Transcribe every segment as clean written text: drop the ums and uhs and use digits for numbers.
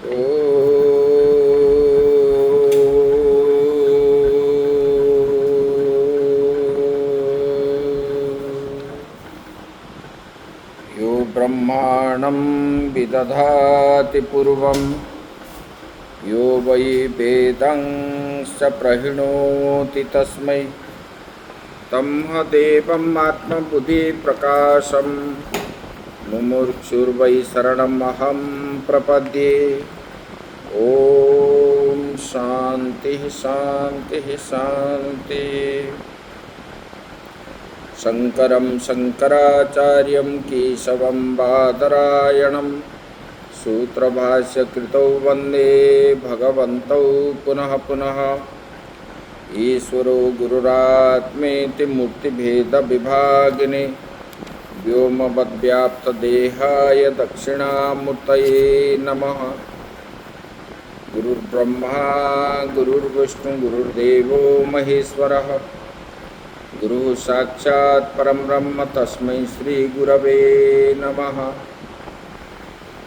ओ यो ब्रह्माणं विदधाति पूर्वं यो वै वेदं स प्रहिणोति तस्मै तम्ह देवम् आत्मबुद्धिप्रकाशं मुमुक्षुर्वै शरणमहं प्रपद्ये। ओम शांति शांति शांति। शंकरं शंकराचार्यं केशवं बादरायणं सूत्रभाष्यकृतौ वन्दे भगवन्तौ पुनः पुनः। ईश्वरो गुरुरात्मेति मूर्तिभेदविभागिने व्योमवद्व्याप्तदेहाय दक्षिणामूर्तये नमः। गुरुर्ब्रह्मा गुरुर्विष्णु गुरुर्देवो महेश्वरः गुरुः साक्षात् परं ब्रह्म तस्मै श्री गुरवे नमः।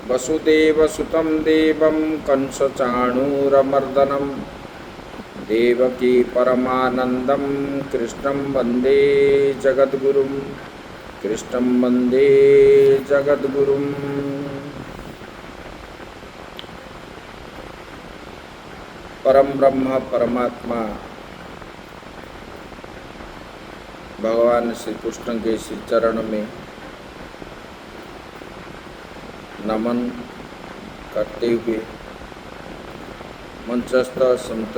वसुदेवसुतं देवं कंसचाणूरमर्दनं देवकी परमानन्दं कृष्णं वन्दे जगद्गुरुं कृष्णं वन्दे जगद्गुरुं। परम ब्रह्म परमात्मा भगवान श्री कृष्ण के श्री चरण में नमन करते हुए मंचस्थ संत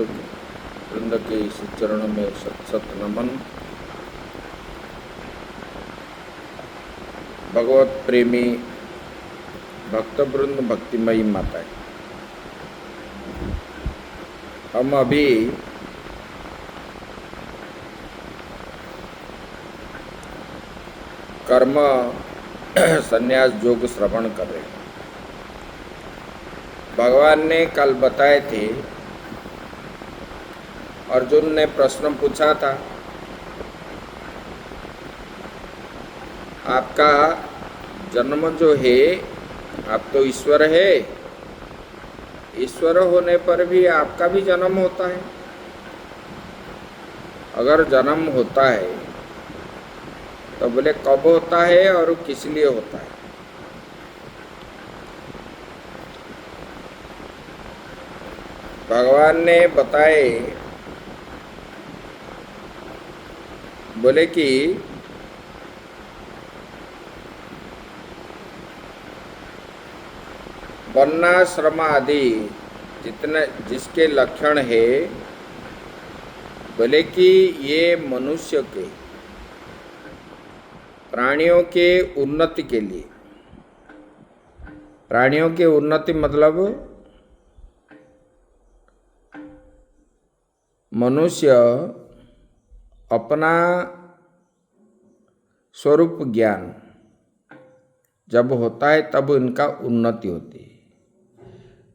वृंद के श्री चरण में सत सत नमन। भगवत प्रेमी भक्त वृंद भक्तिमयी माताएं, हम अभी कर्म संन्यास योग श्रवण कर रहे हैं। भगवान ने कल बताए थे, अर्जुन ने प्रश्न पूछा था, आपका जन्म जो है, आप तो ईश्वर है, ईश्वर होने पर भी आपका भी जन्म होता है। अगर जन्म होता है तो बोले कब होता है और किस लिए होता है। भगवान ने बताए, बोले कि वर्णाश्रम आदि जितने जिसके लक्षण है, बोले कि ये मनुष्य के प्राणियों के उन्नति के लिए, प्राणियों के उन्नति मतलब मनुष्य अपना स्वरूप ज्ञान जब होता है तब उनका उन्नति होती है।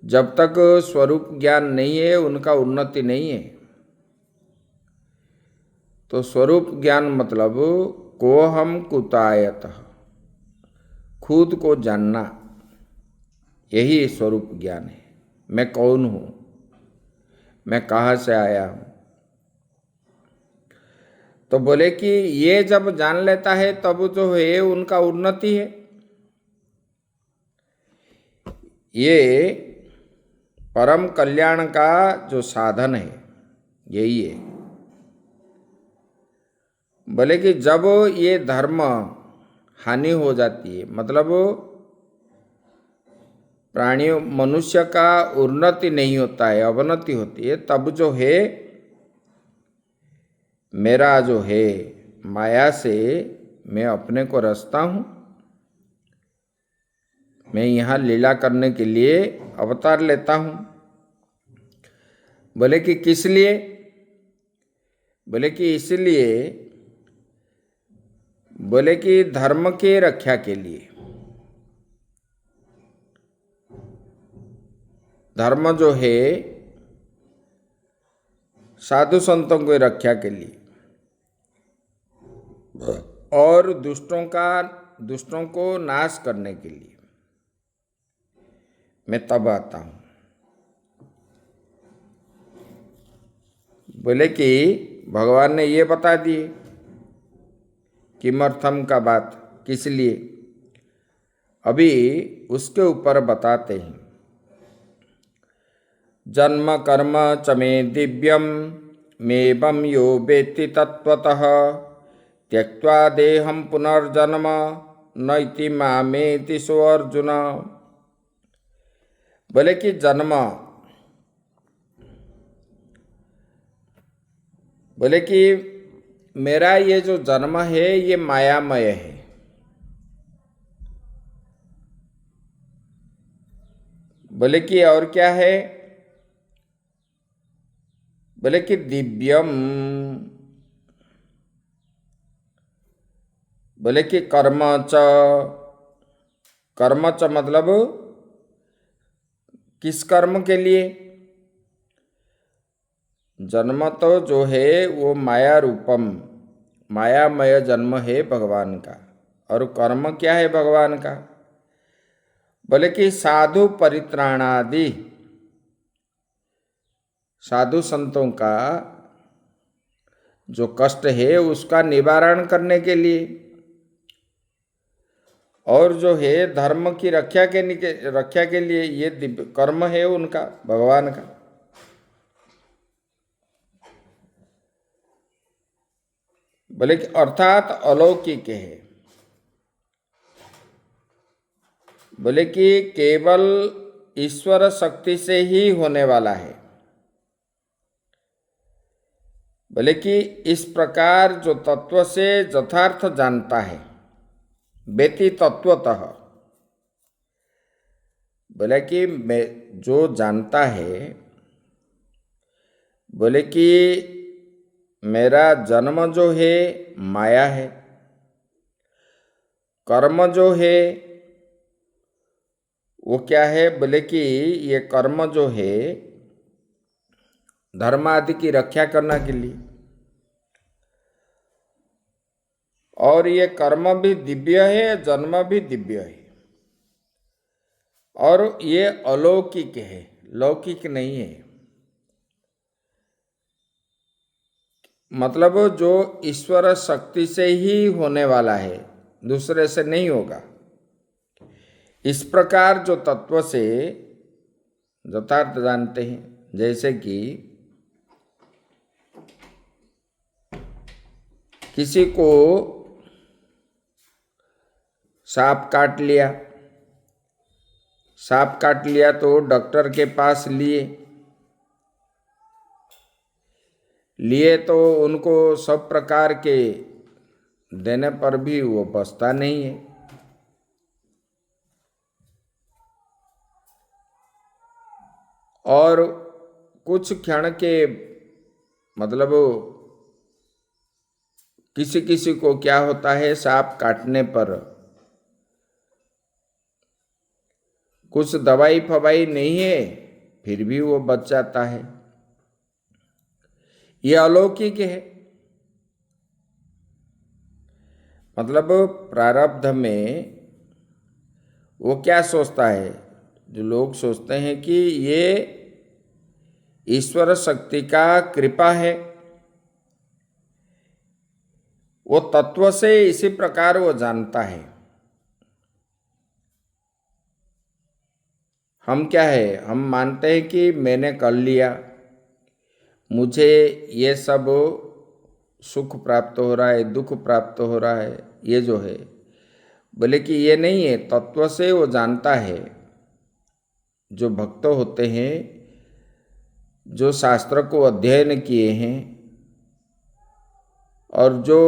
जब तक स्वरूप ज्ञान नहीं है उनका उन्नति नहीं है। तो स्वरूप ज्ञान मतलब को हम कुतायतः, खुद को जानना, यही स्वरूप ज्ञान है। मैं कौन हूँ, मैं कहाँ से आया हूँ। तो बोले कि ये जब जान लेता है तब जो है उनका उन्नति है। ये परम कल्याण का जो साधन है यही है। बोले कि जब ये धर्म हानि हो जाती है, मतलब प्राणियों मनुष्य का उन्नति नहीं होता है, अवनति होती है, तब जो है मेरा जो है माया से मैं अपने को रचता हूँ। मैं यहाँ लीला करने के लिए अवतार लेता हूँ। बोले कि किस लिए? बोले कि इसलिए, बोले कि धर्म के रक्षा के लिए। धर्म जो है साधु संतों की रक्षा के लिए और दुष्टों को नाश करने के लिए मैं तब आता हूँ। बोले कि भगवान ने ये बता दिए किमर्थम का बात, किस लिए। अभी उसके ऊपर बताते हैं। जन्म कर्म च मे दिव्यम मेवं यो वेत्ति तत्त्वतः त्यक्त्वा देहं पुनर्जन्म नैति मामेति सो अर्जुन। बोले कि जन्म, बोले कि मेरा ये जो जन्म है ये मायामय है। बोले कि और क्या है। बोले कि दिव्यम, बोले कि कर्म च, कर्म च मतलब किस कर्म के लिए। जन्म तो जो है वो माया रूपम, मायामय जन्म है भगवान का। और कर्म क्या है भगवान का। बोले कि साधु परित्राणादि, साधु संतों का जो कष्ट है उसका निवारण करने के लिए, और जो है धर्म की रक्षा के लिए ये दिव्य कर्म है उनका, भगवान का। बोले कि अर्थात अलौकिक है। बोले कि केवल ईश्वर शक्ति से ही होने वाला है। बोले कि इस प्रकार जो तत्व से यथार्थ जानता है, वेति तत्वतः। बोले कि मैं जो जानता है, बोले कि मेरा जन्म जो है माया है, कर्म जो है वो क्या है। बोले कि ये कर्म जो है धर्म आदि की रक्षा करने के लिए, और ये कर्म भी दिव्य है, जन्म भी दिव्य है, और ये अलौकिक है, लौकिक नहीं है। मतलब जो ईश्वर शक्ति से ही होने वाला है, दूसरे से नहीं होगा। इस प्रकार जो तत्व से यथार्थ जानते हैं, जैसे कि किसी को सांप काट लिया, सांप काट लिया तो डॉक्टर के पास लिए तो उनको सब प्रकार के देने पर भी वो बचता नहीं है। और कुछ क्षण के मतलब किसी किसी को क्या होता है, सांप काटने पर कुछ दवाई फवाई नहीं है फिर भी वो बच जाता है। ये अलौकिक है। मतलब प्रारब्ध में वो क्या सोचता है, जो लोग सोचते हैं कि ये ईश्वर शक्ति का कृपा है, वो तत्व से इसी प्रकार वो जानता है। हम क्या है, हम मानते हैं कि मैंने कर लिया, मुझे ये सब सुख प्राप्त हो रहा है, दुख प्राप्त हो रहा है, ये जो है। बोले कि ये नहीं है, तत्व से वो जानता है। जो भक्त होते हैं, जो शास्त्र को अध्ययन किए हैं, और जो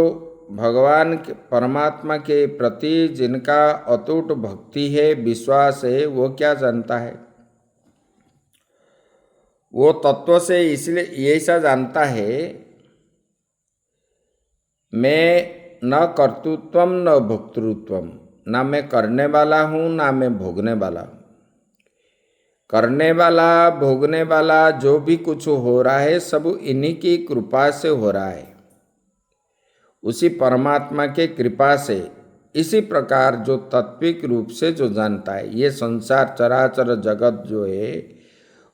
भगवान परमात्मा के प्रति जिनका अटूट भक्ति है, विश्वास है, वो क्या जानता है। वो तत्व से इसलिए ऐसा जानता है, मैं न कर्तृत्वम न भोक्तृत्वम, ना मैं करने वाला हूँ ना मैं भोगने वाला हूँ। करने वाला भोगने वाला जो भी कुछ हो रहा है सब इन्हीं की कृपा से हो रहा है, उसी परमात्मा के कृपा से। इसी प्रकार जो तात्विक रूप से जो जानता है, ये संसार चराचर जगत जो है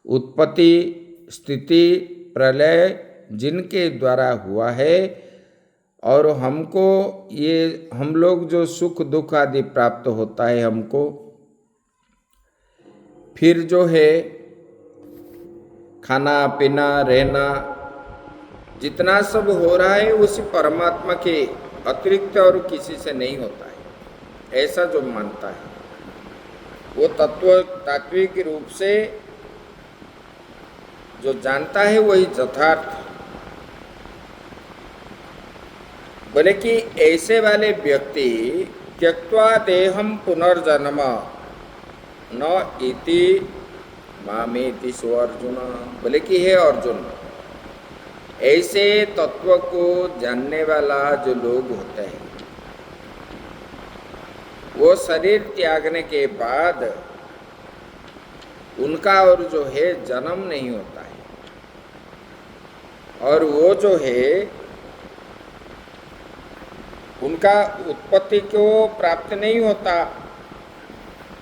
उत्पत्ति स्थिति प्रलय जिनके द्वारा हुआ है, और हमको ये हम लोग जो सुख दुख आदि प्राप्त होता है हमको, फिर जो है खाना पीना रहना जितना सब हो रहा है उसी परमात्मा के अतिरिक्त और किसी से नहीं होता है, ऐसा जो मानता है वो तात्विक रूप से जो जानता है वही यथार्थ। बोले कि ऐसे वाले व्यक्ति त्यक्त्वा देहम पुनर्जन्म न इति मामेति सो अर्जुन। बोले कि हे अर्जुन, ऐसे तत्व को जानने वाला जो लोग होते हैं वो शरीर त्यागने के बाद उनका और जो है जन्म नहीं होता है, और वो जो है उनका उत्पत्ति को प्राप्त नहीं होता,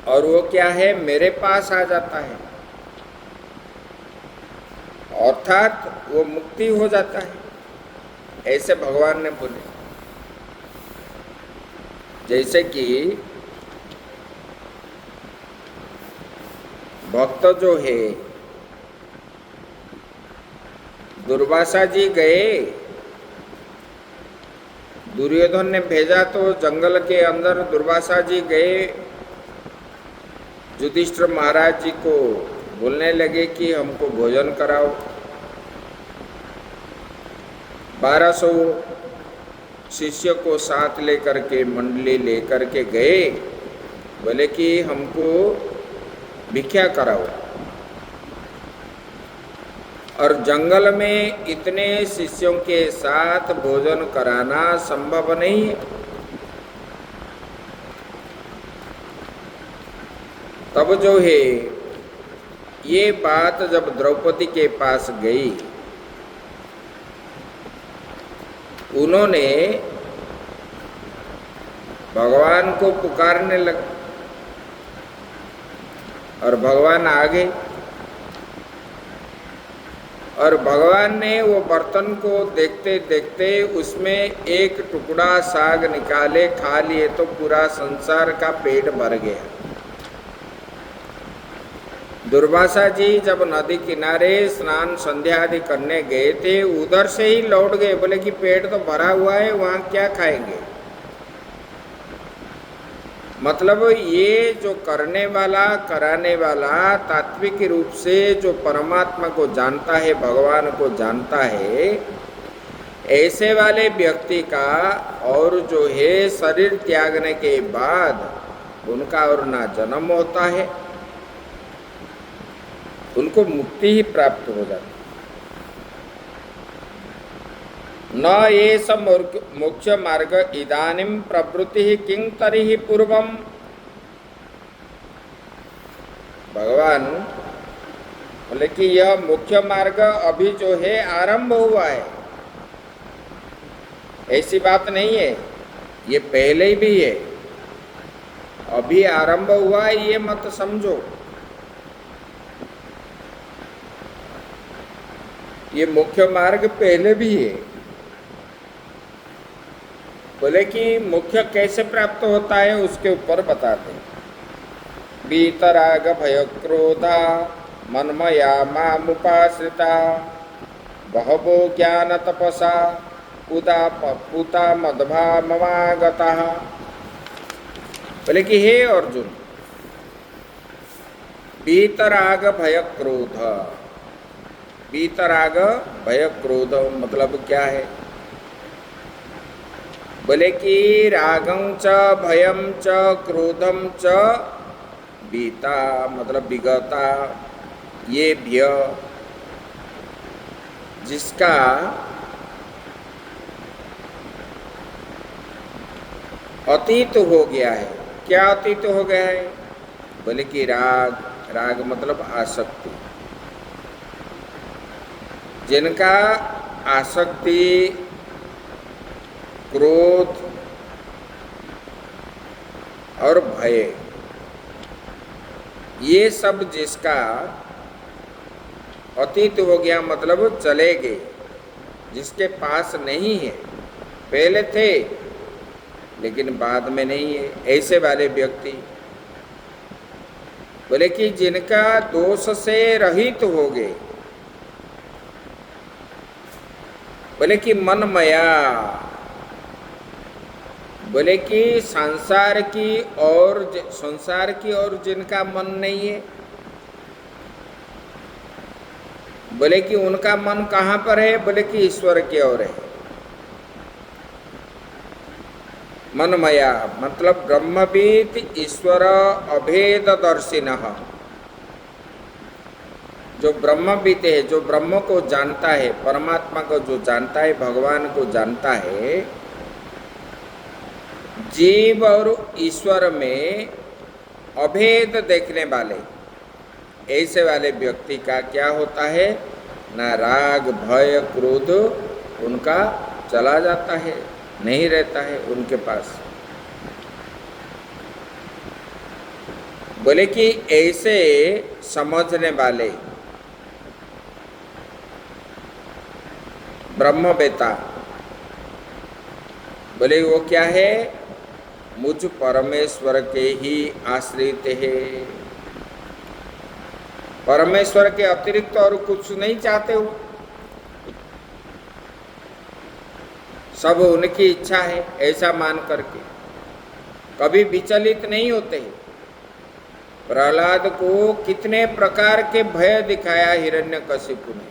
और वो क्या है मेरे पास आ जाता है, अर्थात वो मुक्ति हो जाता है, ऐसे भगवान ने बोले। जैसे कि भक्त जो है दुर्वासा जी गए, दुर्योधन ने भेजा तो जंगल के अंदर दुर्वासा जी गए, युधिष्ठिर महाराज जी को बोलने लगे कि हमको भोजन कराओ। 1200 शिष्य को साथ लेकर के मंडली लेकर के गए, बोले कि हमको भिक्षा कराओ। और जंगल में इतने शिष्यों के साथ भोजन कराना संभव नहीं है। तब जो है ये बात जब द्रौपदी के पास गई, उन्होंने भगवान को पुकारने लगे और भगवान आ गए, और भगवान ने वो बर्तन को देखते देखते उसमें एक टुकड़ा साग निकाले, खा लिए तो पूरा संसार का पेट भर गया। दुर्वासा जी जब नदी किनारे स्नान संध्या आदि करने गए थे, उधर से ही लौट गए, बोले कि पेट तो भरा हुआ है, वहां क्या खाएंगे। मतलब ये जो करने वाला कराने वाला तात्विक रूप से जो परमात्मा को जानता है, भगवान को जानता है, ऐसे वाले व्यक्ति का और जो है शरीर त्यागने के बाद उनका और ना जन्म होता है, उनको मुक्ति ही प्राप्त हो जाती। न ये सब मोक्ष मार्ग इदानीं प्रवृत्ति किं तरिहि पूर्वम। भगवान बोले कि यह मुख्य मार्ग अभी जो है आरंभ हुआ है, ऐसी बात नहीं है, ये पहले ही भी है, अभी आरंभ हुआ है, ये मत समझो। ये मुख्य मार्ग पहले भी है। बोले कि मुख्य कैसे प्राप्त होता है उसके ऊपर बताते हैं। वीतराग भय क्रोधा मन्मया मामुपाश्रिता बहवो ज्ञान तपसा पूता मध्वा ममागता। बोले कि हे अर्जुन, वीतराग भय क्रोध, वीतराग भय क्रोध मतलब क्या है। बोले कि रागं च भयं च क्रोधं च वीता मतलब विगता, ये भय जिसका अतीत हो गया है। क्या अतीत हो गया है? बोले कि राग, राग मतलब आसक्ति, जिनका आसक्ति, क्रोध और भय, ये सब जिसका अतीत हो गया मतलब चले गए, जिसके पास नहीं है, पहले थे लेकिन बाद में नहीं है, ऐसे वाले व्यक्ति। बोले कि जिनका दोष से रहित हो गए, बोले कि मनमया, बोले कि संसार की और जिनका मन नहीं है, बोले कि उनका मन कहाँ पर है, बोले कि ईश्वर की ओर है। मनमया मतलब ब्रह्मविद ईश्वर अभेद दर्शिनः, जो ब्रह्मविद है, जो ब्रह्म को जानता है, परमात्मा को जो जानता है, भगवान को जानता है, जीव और ईश्वर में अभेद देखने वाले, ऐसे वाले व्यक्ति का क्या होता है, ना राग भय क्रोध उनका चला जाता है, नहीं रहता है उनके पास। बोले कि ऐसे समझने वाले ब्रह्मवेता, बोले वो क्या है, मुझ परमेश्वर के ही आश्रित है, परमेश्वर के अतिरिक्त और कुछ नहीं चाहते हो, सब उनकी इच्छा है, ऐसा मान करके कभी विचलित नहीं होते। प्रहलाद को कितने प्रकार के भय दिखाया हिरण्यकशिपु ने,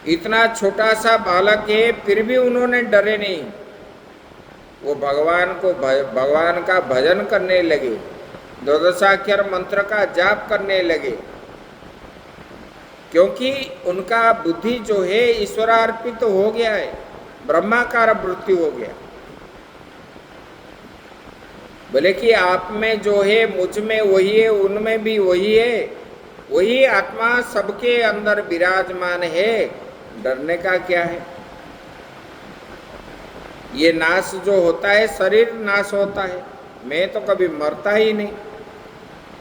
इतना छोटा सा बालक है फिर भी उन्होंने डरे नहीं, वो भगवान का भजन करने लगे, द्वादशाक्षर मंत्र का जाप करने लगे, क्योंकि उनका बुद्धि जो है ईश्वरार्पित तो हो गया है, ब्रह्माकार वृत्ति हो गया। बोले कि आप में जो है, मुझ में वही है, उनमें भी वही है, वही आत्मा सबके अंदर विराजमान है, डरने का क्या है। ये नाश जो होता है, शरीर नाश होता है, मैं तो कभी मरता ही नहीं,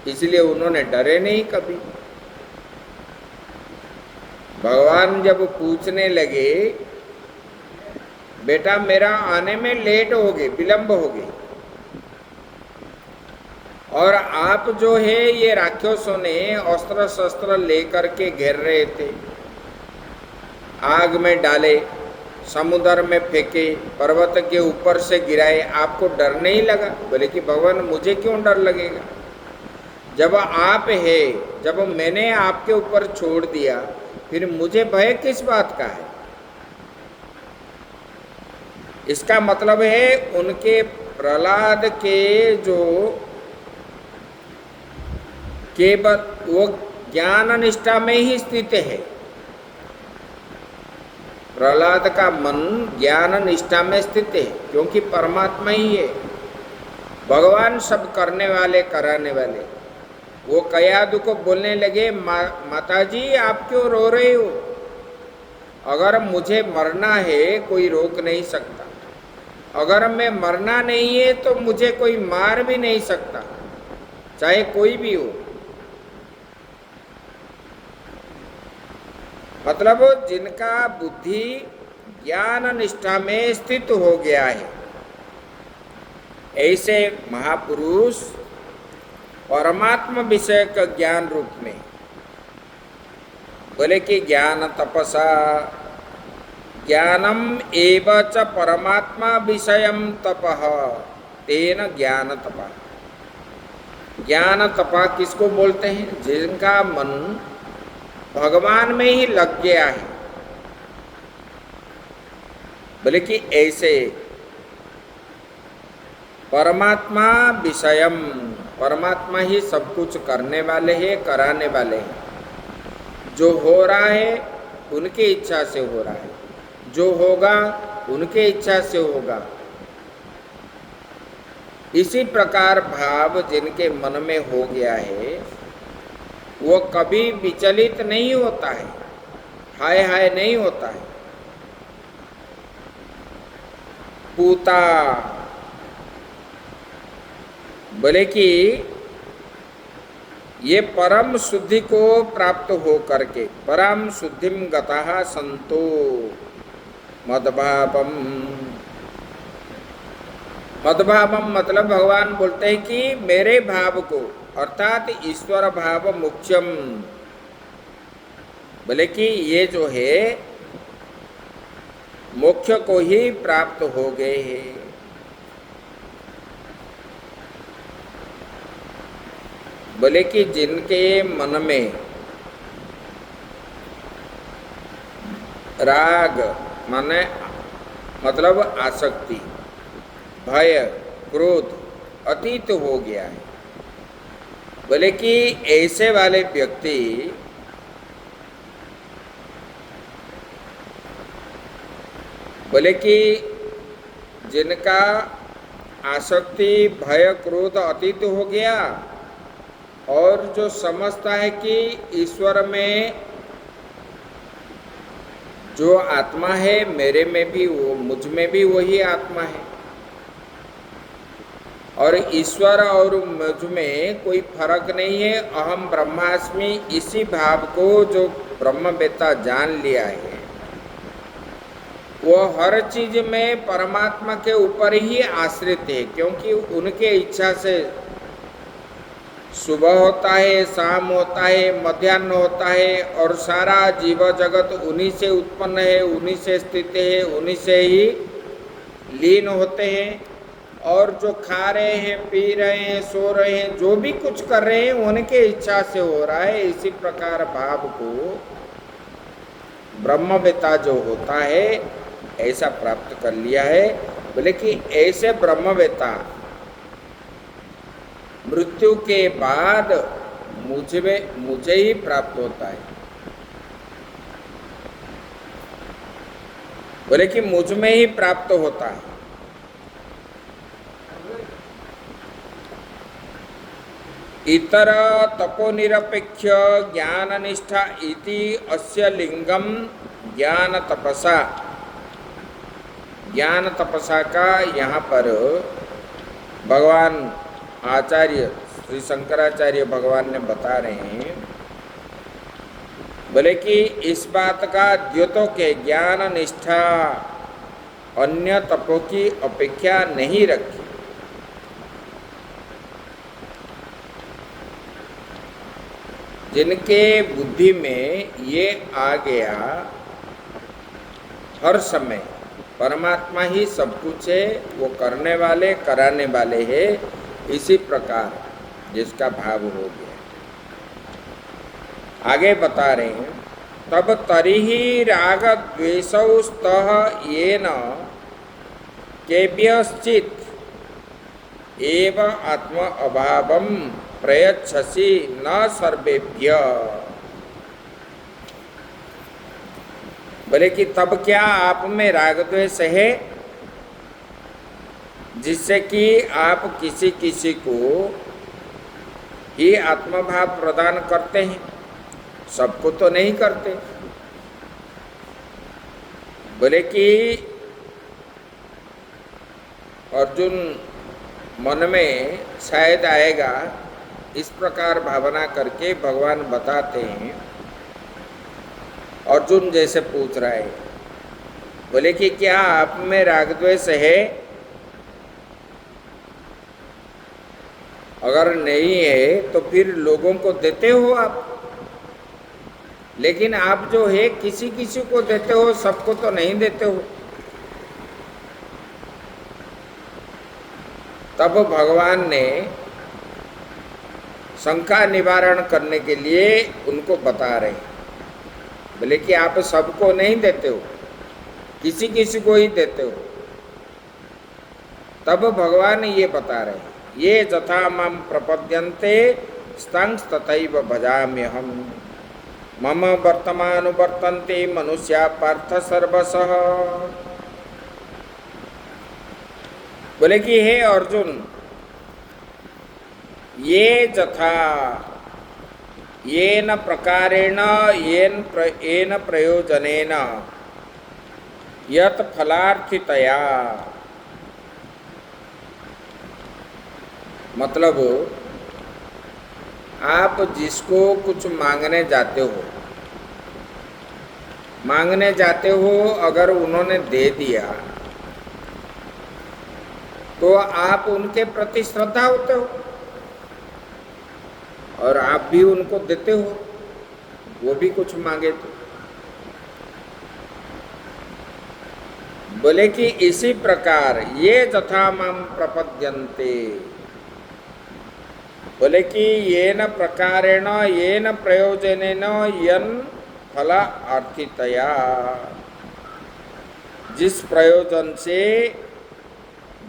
इसलिए उन्होंने डरे नहीं कभी। भगवान जब पूछने लगे, बेटा मेरा आने में लेट हो गए, विलंब हो गए, और आप जो है ये राक्षसों ने अस्त्र शस्त्र लेकर के घेर रहे थे, आग में डाले, समुद्र में फेंके, पर्वत के ऊपर से गिराए, आपको डर नहीं लगा? बोले कि भगवान मुझे क्यों डर लगेगा, जब आप है, जब मैंने आपके ऊपर छोड़ दिया, फिर मुझे भय किस बात का है। इसका मतलब है उनके प्रहलाद के जो केवल वो ज्ञान निष्ठा में ही स्थित है, प्रहलाद का मन ज्ञान निष्ठा में स्थित है, क्योंकि परमात्मा ही है, भगवान सब करने वाले कराने वाले। वो कयादु को बोलने लगे, माताजी आप क्यों रो रहे हो, अगर मुझे मरना है कोई रोक नहीं सकता, अगर मैं मरना नहीं है तो मुझे कोई मार भी नहीं सकता, चाहे कोई भी हो। मतलब जिनका बुद्धि ज्ञान निष्ठा में स्थित हो गया है, ऐसे महापुरुष परमात्मा विषय का ज्ञान रूप में, बोले कि ज्ञान तपसा ज्ञानम एव च परमात्मा विषयम तपः तेन ज्ञान तपा। ज्ञान तपा किसको बोलते हैं, जिनका मन भगवान में ही लग गया है। बोले कि ऐसे परमात्मा विषयम, परमात्मा ही सब कुछ करने वाले हैं, कराने वाले हैं, जो हो रहा है उनकी इच्छा से हो रहा है, जो होगा उनके इच्छा से होगा। इसी प्रकार भाव जिनके मन में हो गया है, वो कभी विचलित नहीं होता है, हाय हाय नहीं होता है। पूता, बोले कि ये परम शुद्धि को प्राप्त हो करके परम शुद्धिम गतः संतो मद्भावम। मद्भावम मतलब भगवान बोलते हैं कि मेरे भाव को अर्थात ईश्वर भाव मुख्यम, बोले कि ये जो है मोक्ष को ही प्राप्त हो गए हैं। बोले कि जिनके मन में राग माने मतलब आसक्ति, भय, क्रोध अतीत हो गया है, बोले कि ऐसे वाले व्यक्ति बोले कि जिनका आसक्ति, भय, क्रोध अतीत हो गया और जो समझता है कि ईश्वर में जो आत्मा है मेरे में भी वो, मुझ में भी वही आत्मा है और ईश्वर और मुझ में कोई फर्क नहीं है, अहम ब्रह्मास्मि, इसी भाव को जो ब्रह्मवेत्ता जान लिया है वो हर चीज में परमात्मा के ऊपर ही आश्रित है, क्योंकि उनके इच्छा से सुबह होता है, शाम होता है, मध्याह्न होता है और सारा जीव जगत उन्हीं से उत्पन्न है, उन्हीं से स्थित है, उन्हीं से ही लीन होते हैं और जो खा रहे हैं, पी रहे हैं, सो रहे हैं, जो भी कुछ कर रहे हैं उनके इच्छा से हो रहा है। इसी प्रकार भाव को ब्रह्मवेत्ता जो होता है ऐसा प्राप्त कर लिया है। बोले कि ऐसे ब्रह्मवेत्ता मृत्यु के बाद मुझे ही प्राप्त होता है, बोले कि मुझ में ही प्राप्त होता है। इतर तपोनिरपेक्ष ज्ञान निष्ठा इति अस्य लिंगम ज्ञान तपसा। ज्ञान तपसा का यहाँ पर भगवान आचार्य श्री शंकराचार्य भगवान ने बता रहे हैं, बोले कि इस बात का द्योतों के ज्ञान निष्ठा अन्य तपों की अपेक्षा नहीं रखी। जिनके बुद्धि में ये आ गया हर समय परमात्मा ही सब कुछ है, वो करने वाले कराने वाले है, इसी प्रकार जिसका भाव हो गया। आगे बता रहे हैं, तब तरिहि राग द्वेषौ स्तः येन केभ्यश्चित् एव आत्म अभावं प्रयच्छसि न सर्वेभ्य। बोले कि तब क्या आप में राग द्वेष है जिससे कि आप किसी किसी को ही आत्मभाव प्रदान करते हैं, सबको तो नहीं करते। बोले कि अर्जुन मन में शायद आएगा, इस प्रकार भावना करके भगवान बताते हैं। अर्जुन जैसे पूछ रहा है, बोले कि क्या आप में राग द्वेष है? अगर नहीं है तो फिर लोगों को देते हो आप, लेकिन आप जो है किसी किसी को देते हो, सबको तो नहीं देते हो। तब भगवान ने शंका निवारण करने के लिए उनको बता रहे, बोले कि आप सबको नहीं देते हो, किसी किसी को ही देते हो। तब भगवान ये बता रहे, ये यथा माम प्रपद्यन्ते स्तंस तथैव भजाम्यहम् मम वर्तमानुवर्तन्ते मनुष्या पार्थ सर्वशः। बोले कि हे अर्जुन, ये यथा येन प्रकारेण येन प्रयोजनेन यत् फलार्थितया, मतलब आप जिसको कुछ मांगने जाते हो, अगर उन्होंने दे दिया तो आप उनके प्रति श्रद्धा होते हो और आप भी उनको देते हो, वो भी कुछ मांगे तो। बोले कि इसी प्रकार ये यथा माम प्रपद्यन्ते, बोले कि येन प्रकारेण येन प्रयोजनेन यन फल अर्थितया, जिस प्रयोजन से,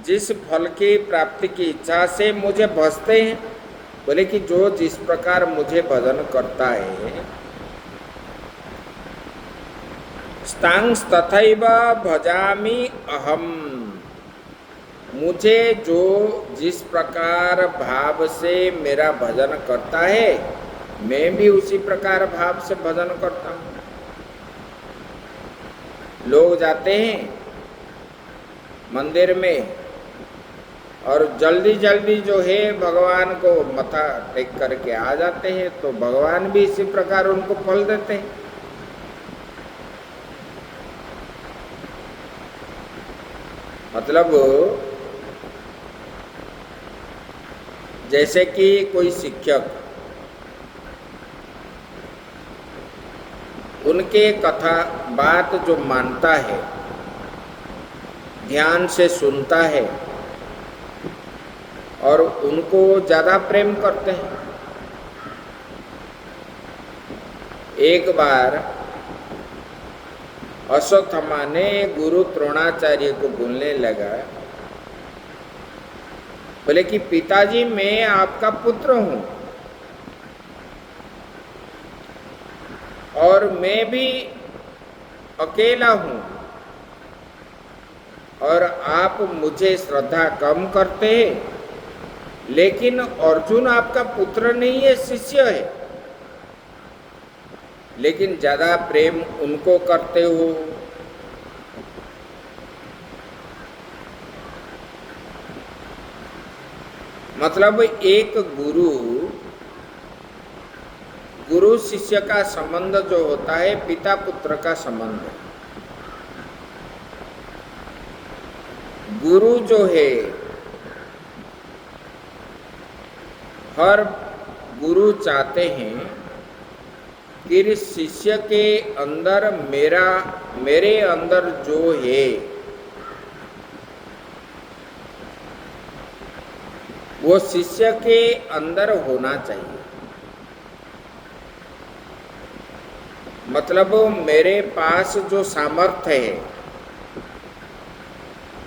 जिस फल की प्राप्ति की इच्छा से मुझे भजते हैं, बोले कि जो जिस प्रकार मुझे भजन करता है, स्तांस तथैव भजामि अहम, मुझे जो जिस प्रकार भाव से मेरा भजन करता है, मैं भी उसी प्रकार भाव से भजन करता हूँ। लोग जाते हैं मंदिर में और जल्दी जल्दी जो है भगवान को मथा टेक करके आ जाते हैं, तो भगवान भी इसी प्रकार उनको फल देते हैं। मतलब जैसे कि कोई शिक्षक उनके कथा बात जो मानता है, ध्यान से सुनता है और उनको ज़्यादा प्रेम करते हैं। एक बार अश्वत्थामा ने गुरु द्रोणाचार्य को बोलने लगा, बोले कि पिताजी मैं आपका पुत्र हूं और मैं भी अकेला हूं और आप मुझे श्रद्धा कम करते हैं, लेकिन अर्जुन आपका पुत्र नहीं है, शिष्य है, लेकिन ज्यादा प्रेम उनको करते हो। मतलब एक गुरु शिष्य का संबंध जो होता है, पिता पुत्र का संबंध है। गुरु जो है, हर गुरु चाहते हैं कि शिष्य के अंदर मेरे अंदर जो है वो शिष्य के अंदर होना चाहिए। मतलब मेरे पास जो सामर्थ्य है,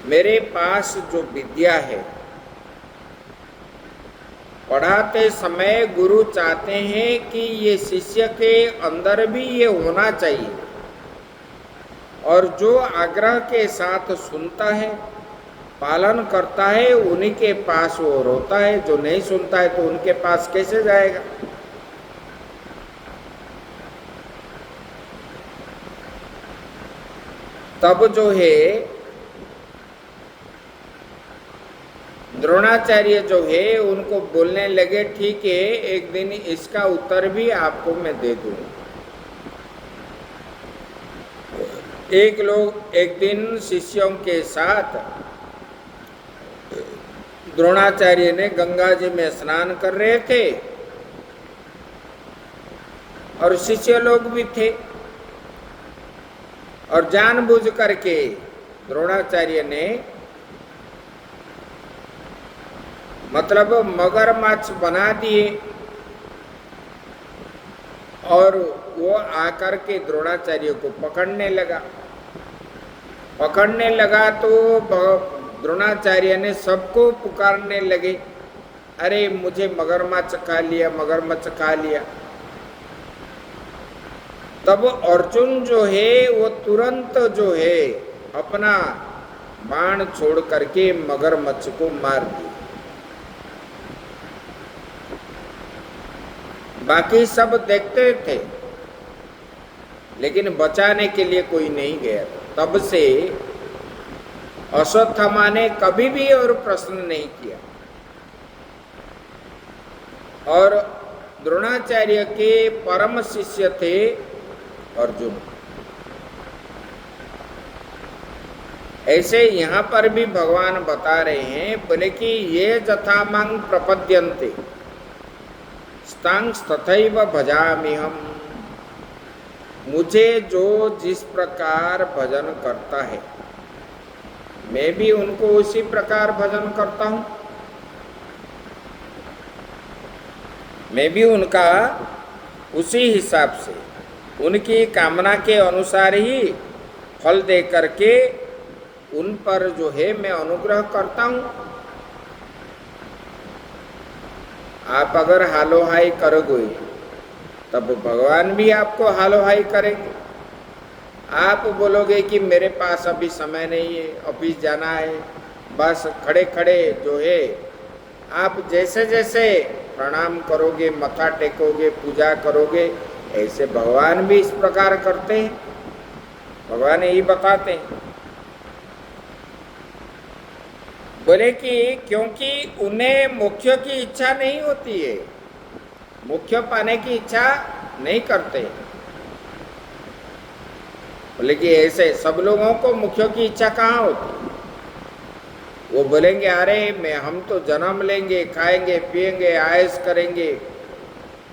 मेरे पास जो विद्या है, पढ़ाते समय गुरु चाहते हैं कि ये शिष्य के अंदर भी ये होना चाहिए, और जो आग्रह के साथ सुनता है, पालन करता है, उन्हीं के पास वो रोता है। जो नहीं सुनता है तो उनके पास कैसे जाएगा। तब जो है द्रोणाचार्य जो है उनको बोलने लगे, ठीक है, एक दिन इसका उत्तर भी आपको मैं दे दूंगा। एक दिन शिष्यों के साथ द्रोणाचार्य ने गंगा जी में स्नान कर रहे थे और शिष्य लोग भी थे, और जानबूझ करके द्रोणाचार्य ने मतलब मगरमच्छ बना दिए, और वो आकर के द्रोणाचार्य को पकड़ने लगा तो द्रोणाचार्य ने सबको पुकारने लगे, अरे मुझे मगरमच्छ खा लिया। तब अर्जुन जो है वो तुरंत जो है अपना बाण छोड़ करके मगरमच्छ को मार दिया। बाकी सब देखते थे, लेकिन बचाने के लिए कोई नहीं गया। तब से अश्वत्थामा ने कभी भी और प्रश्न नहीं किया, और द्रोणाचार्य के परम शिष्य थे अर्जुन। ऐसे यहाँ पर भी भगवान बता रहे हैं, बोले कि ये जथा मांग प्रपद्यन्ते स्तांग तथैव भजामि हम। मुझे जो जिस प्रकार भजन करता है मैं भी उनको उसी प्रकार भजन करता हूँ। मैं भी उनका उसी हिसाब से उनकी कामना के अनुसार ही फल दे करके उन पर जो है मैं अनुग्रह करता हूँ। आप अगर हालो हाई करोगे तब भगवान भी आपको हालो हाई करेंगे। आप बोलोगे कि मेरे पास अभी समय नहीं है, ऑफिस जाना है, बस खड़े खड़े जो है आप जैसे जैसे प्रणाम करोगे, मत्था टेकोगे, पूजा करोगे, ऐसे भगवान भी इस प्रकार करते हैं। भगवान यही बताते हैं, बोले कि क्योंकि उन्हें मोक्ष की इच्छा नहीं होती है, मोक्ष पाने की इच्छा नहीं करते। बोले कि ऐसे सब लोगों को मोक्ष की इच्छा कहाँ होती? वो बोलेंगे अरे हम तो जन्म लेंगे, खाएंगे, पिएंगे, आयश करेंगे।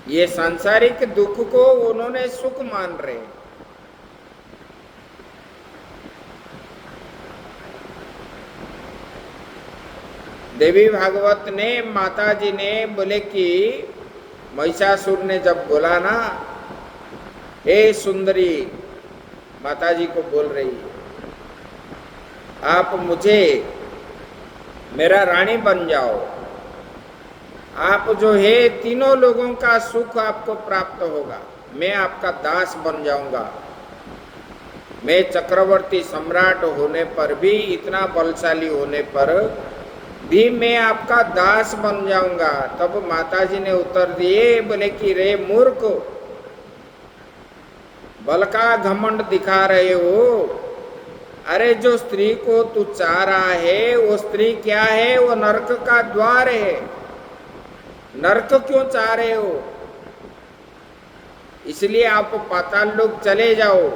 ये सांसारिक दुख को उन्होंने सुख मान रहे हैं। देवी भागवत ने, माता जी ने बोले कि महिषासुर ने जब बोला ना, हे सुंदरी, माता जी को बोल रही, आप मुझे मेरा रानी बन जाओ, आप जो है तीनों लोगों का सुख आपको प्राप्त होगा, मैं आपका दास बन जाऊंगा। मैं चक्रवर्ती सम्राट होने पर भी, इतना बलशाली होने पर भी मैं आपका दास बन जाऊंगा। तब माता जी ने उत्तर दिए, बोले कि रे मूर्ख, बल का घमंड दिखा रहे हो। अरे जो स्त्री को तू चाह रहा है वो स्त्री क्या है? वो नरक का द्वार है। नरक क्यों चाह रहे हो? इसलिए आप पाताल लोक चले जाओ।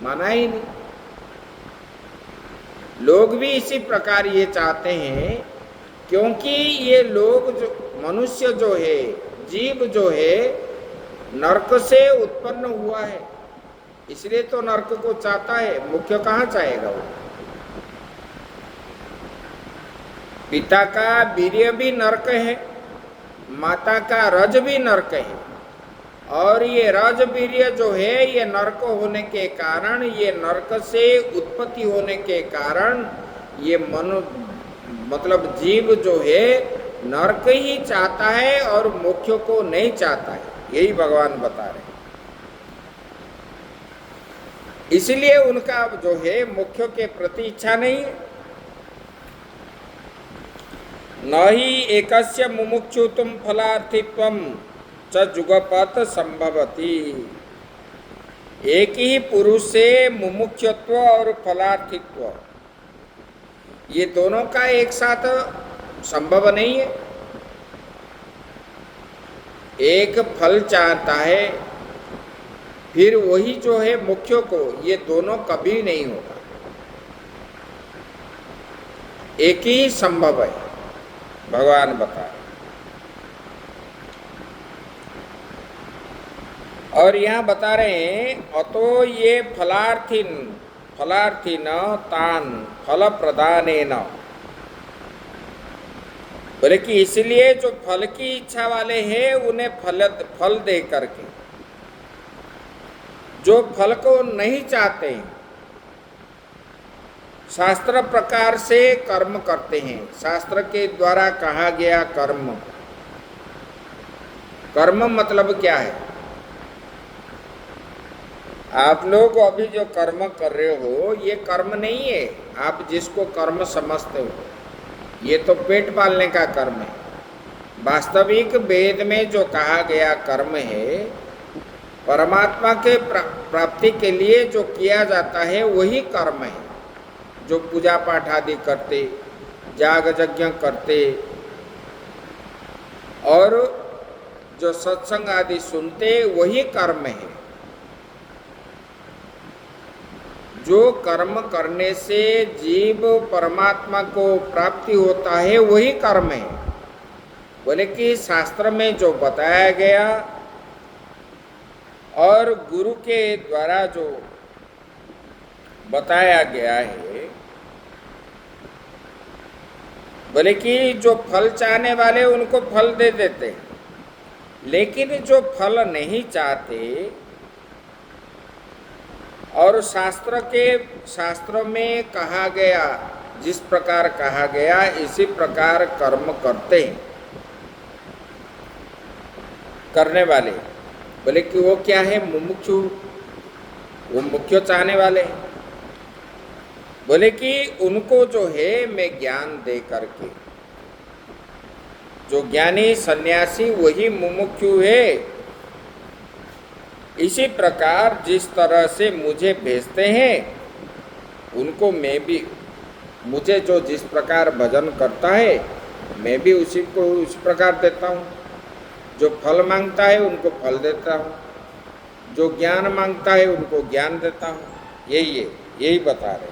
माना ही नहीं। लोग भी इसी प्रकार ये चाहते हैं, क्योंकि ये लोग जो मनुष्य जो है, जीव जो है, नरक से उत्पन्न हुआ है, इसलिए तो नरक को चाहता है। मुख्य कहाँ चाहेगा वो? पिता का वीर्य भी नरक है, माता का रज भी नरक है, और ये रज वीर्य जो है ये नरक होने के कारण, ये नरक से उत्पत्ति होने के कारण ये मतलब जीव जो है नरक ही चाहता है और मोक्ष को नहीं चाहता है। यही भगवान बता रहे हैं। इसलिए उनका जो है मोक्ष के प्रति इच्छा नहीं है। न ही एकस्य मुमुक्षुत्वं फलार्थित्वं च जुगपत संभवति। एक ही पुरुष से मुमुक्षुत्व और फलार्थित्व, ये दोनों का एक साथ संभव नहीं है। एक फल चाहता है, फिर वही जो है मुख्य को, ये दोनों कभी नहीं होगा। एक ही संभव है, भगवान बता रहे। और यहाँ बता रहे हैं, अतो ये फलार्थिन तान फल प्रदानेन। बोले कि इसलिए जो फल की इच्छा वाले हैं उन्हें फल दे करके, जो फल को नहीं चाहते हैं शास्त्र प्रकार से कर्म करते हैं। शास्त्र के द्वारा कहा गया कर्म, कर्म मतलब क्या है? आप लोग अभी जो कर्म कर रहे हो ये कर्म नहीं है। आप जिसको कर्म समझते हो ये तो पेट पालने का कर्म है। वास्तविक वेद में जो कहा गया कर्म है, परमात्मा के प्राप्ति के लिए जो किया जाता है वही कर्म है। जो पूजा पाठ आदि करते, जाग यज्ञ करते और जो सत्संग आदि सुनते वही कर्म है। जो कर्म करने से जीव परमात्मा को प्राप्ति होता है वही कर्म है। बोले कि शास्त्र में जो बताया गया और गुरु के द्वारा जो बताया गया है, बोले कि जो फल चाहने वाले उनको फल दे देते हैं, लेकिन जो फल नहीं चाहते और शास्त्र में कहा गया, जिस प्रकार कहा गया इसी प्रकार कर्म करते हैं करने वाले, बोले कि वो क्या है? मुमुक्षु, वो मुख्य चाहने वाले। बोले कि उनको जो है मैं ज्ञान दे करके, जो ज्ञानी सन्यासी वही मुमुक्षु है। इसी प्रकार जिस तरह से मुझे भेजते हैं उनको मैं भी, मुझे जो जिस प्रकार भजन करता है मैं भी उसी को उस प्रकार देता हूँ। जो फल मांगता है उनको फल देता हूँ, जो ज्ञान मांगता है उनको ज्ञान देता हूँ। यही बता रहे।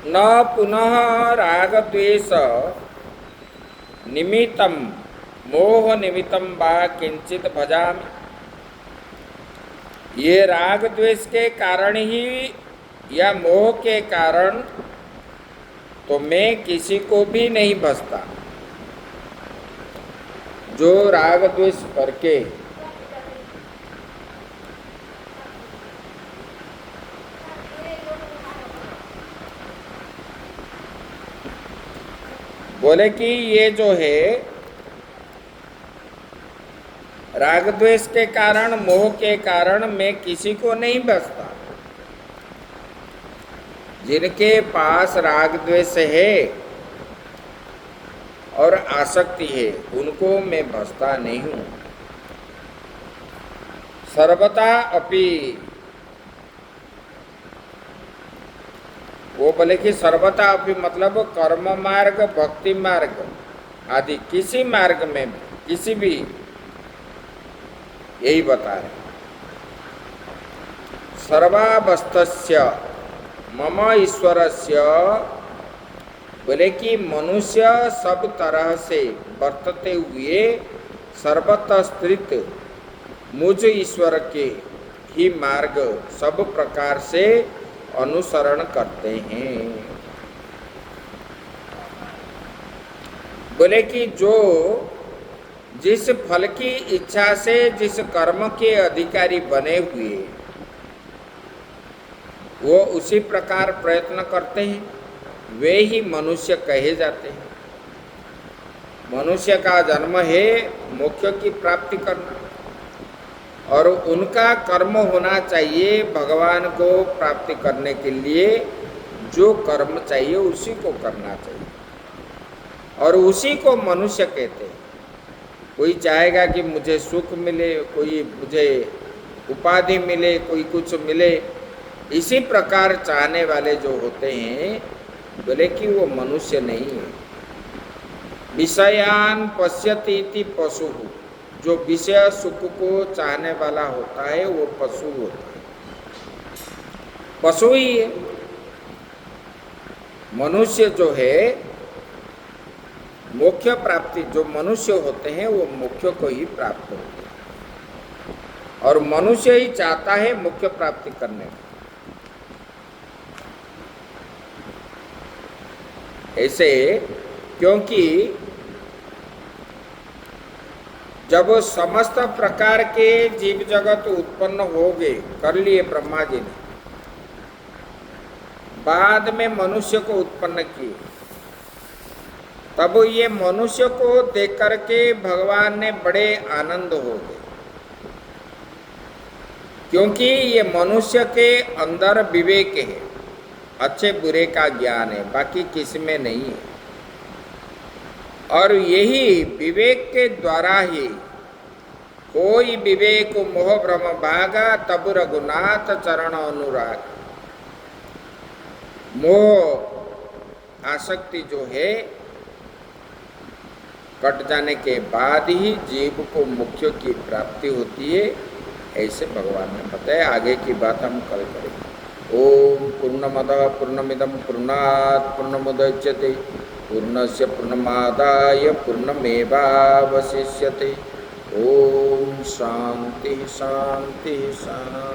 न पुनः राग द्वेष निमित्तम मोह निमित्तम वा किंचित भजामि। ये राग द्वेष के कारण ही या मोह के कारण तो मैं किसी को भी नहीं भजता। जो राग द्वेष करके बोले कि ये जो है राग द्वेष के कारण, मोह के कारण मैं किसी को नहीं बसता। जिनके पास राग द्वेष है और आसक्ति है उनको मैं बसता नहीं हूँ। सर्वथा अपि, वो बोले कि सर्वथा अपि मतलब कर्म मार्ग, भक्ति मार्ग आदि किसी मार्ग में भी, किसी भी, यही बता रहे। सर्वावस्थस्य मम ईश्वरस्य, बोले कि मनुष्य सब तरह से वर्तते हुए सर्वतः स्थित मुझ ईश्वर के ही मार्ग सब प्रकार से अनुसरण करते हैं। बोले कि जो जिस फल की इच्छा से जिस कर्म के अधिकारी बने हुए वो उसी प्रकार प्रयत्न करते हैं, वे ही मनुष्य कहे जाते हैं। मनुष्य का जन्म है मोक्ष की प्राप्ति करना और उनका कर्म होना चाहिए भगवान को प्राप्ति करने के लिए। जो कर्म चाहिए उसी को करना चाहिए और उसी को मनुष्य कहते हैं। कोई चाहेगा कि मुझे सुख मिले, कोई मुझे उपाधि मिले, कोई कुछ मिले, इसी प्रकार चाहने वाले जो होते हैं, बोले कि वो मनुष्य नहीं है। विषयान पश्यति इति पशु, जो विषय सुख को चाहने वाला होता है वो पशु होता है, पशु ही है। मनुष्य जो है मोक्ष प्राप्ति, जो मनुष्य होते हैं वो मोक्ष को ही प्राप्त होते हैं और मनुष्य ही चाहता है मोक्ष प्राप्ति करने का। ऐसे क्योंकि जब समस्त प्रकार के जीव जगत उत्पन्न हो गए, कर लिए ब्रह्मा जी ने, बाद में मनुष्य को उत्पन्न किए, तब ये मनुष्य को देख करके भगवान ने बड़े आनंद हो गए, क्योंकि ये मनुष्य के अंदर विवेक है, अच्छे बुरे का ज्ञान है, बाकी किसी में नहीं है। और यही विवेक के द्वारा ही कोई विवेक मोह भ्रम भागा, तब रघुनाथ चरण अनुराग। मोह आसक्ति जो है कट जाने के बाद ही जीव को मोक्ष की प्राप्ति होती है, ऐसे भगवान ने बताया। आगे की बात हम कल करेंगे। ओम पूर्णमदः पूर्णमिदं पूर्णात् पूर्णमुदच्यते पूर्णस्य पूर्णमादाय पूर्णमेवावशिष्यते। ओम शांति शांति शांति।